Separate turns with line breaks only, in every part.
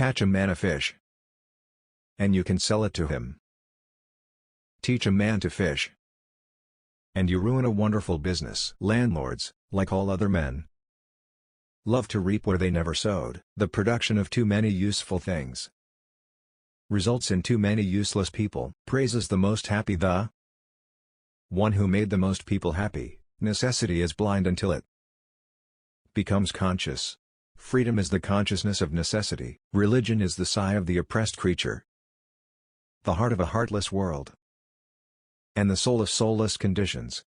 Catch a man a fish, and you can sell it to him. Teach a man to fish, and you ruin a wonderful business. Landlords, like all other men, love to reap where they never sowed. The production of too many useful things results in too many useless people. Praises the most happy the one who made the most people happy. Necessity is blind until it becomes conscious. Freedom is the consciousness of necessity. Religion is the sigh of the oppressed creature, the heart of a heartless world, and the soul of soulless conditions.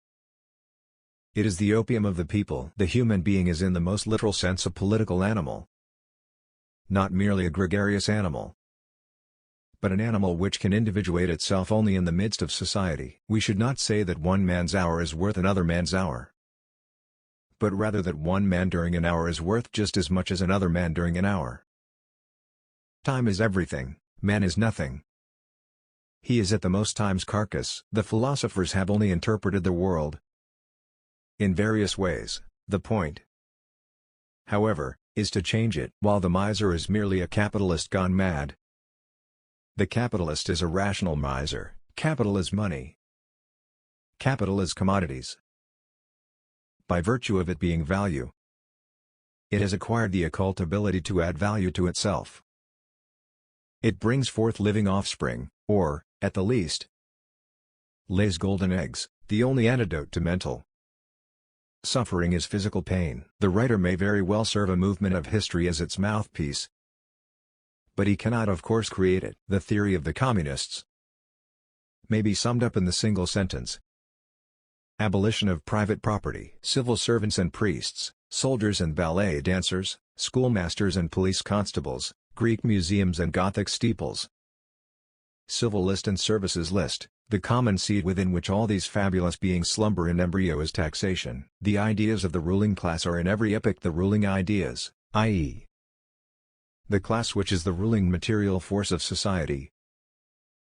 It is the opium of the people. The human being is in the most literal sense a political animal, not merely a gregarious animal, but an animal which can individuate itself only in the midst of society. We should not say that one man's hour is worth another man's hour, but rather that one man during an hour is worth just as much as another man during an hour. Time is everything, man is nothing. He is at the most time's carcass. The philosophers have only interpreted the world in various ways. The point, however, is to change it. While the miser is merely a capitalist gone mad, the capitalist is a rational miser. Capital is money. Capital is commodities. By virtue of it being value, it has acquired the occult ability to add value to itself. It brings forth living offspring, or, at the least, lays golden eggs. The only antidote to mental suffering is physical pain. The writer may very well serve a movement of history as its mouthpiece, but he cannot of course create it. The theory of the communists may be summed up in the single sentence: abolition of private property. Civil servants and priests, soldiers and ballet dancers, schoolmasters and police constables, Greek museums and Gothic steeples. Civil list and services list. The common seed within which all these fabulous beings slumber in embryo is taxation. The ideas of the ruling class are in every epoch the ruling ideas, i.e., the class which is the ruling material force of society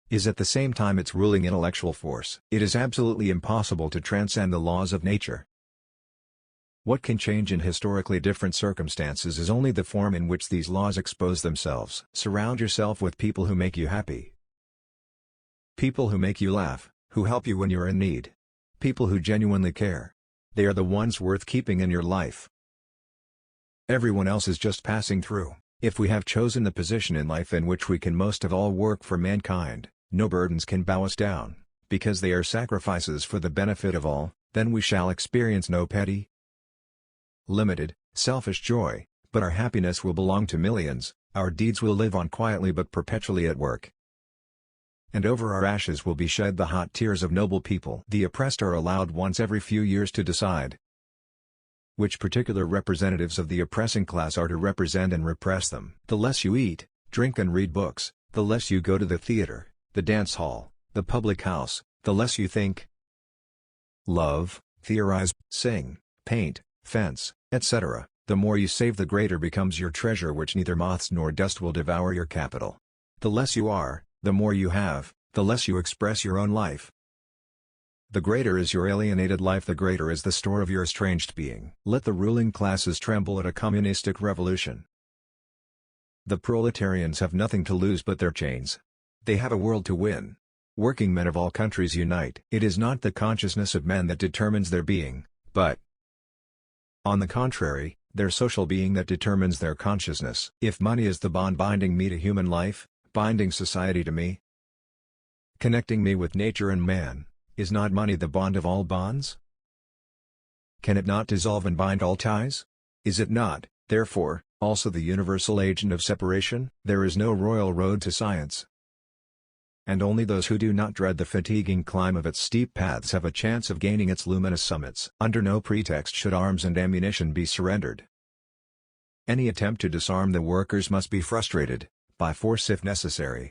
is at the same time its ruling intellectual force. It is absolutely impossible to transcend the laws of nature. What can change in historically different circumstances is only the form in which these laws expose themselves. Surround yourself with people who make you happy. People who make you laugh, who help you when you're in need. People who genuinely care. They are the ones worth keeping in your life. Everyone else is just passing through. If we have chosen the position in life in which we can most of all work for mankind, no burdens can bow us down, because they are sacrifices for the benefit of all, then we shall experience no petty, limited, selfish joy, but our happiness will belong to millions, our deeds will live on quietly but perpetually at work. And over our ashes will be shed the hot tears of noble people. The oppressed are allowed once every few years to decide which particular representatives of the oppressing class are to represent and repress them. The less you eat, drink and read books, the less you go to the theater, the dance hall, the public house, the less you think, love, theorize, sing, paint, fence, etc., the more you save the greater becomes your treasure which neither moths nor dust will devour your capital. The less you are, the more you have, the less you express your own life. The greater is your alienated life, the greater is the store of your estranged being. Let the ruling classes tremble at a communistic revolution. The proletarians have nothing to lose but their chains. They have a world to win. Working men of all countries unite. It is not the consciousness of men that determines their being, but, on the contrary, their social being that determines their consciousness. If money is the bond binding me to human life, binding society to me, connecting me with nature and man, is not money the bond of all bonds? Can it not dissolve and bind all ties? Is it not, therefore, also the universal agent of separation? There is no royal road to science, and only those who do not dread the fatiguing climb of its steep paths have a chance of gaining its luminous summits. Under no pretext should arms and ammunition be surrendered. Any attempt to disarm the workers must be frustrated, by force if necessary.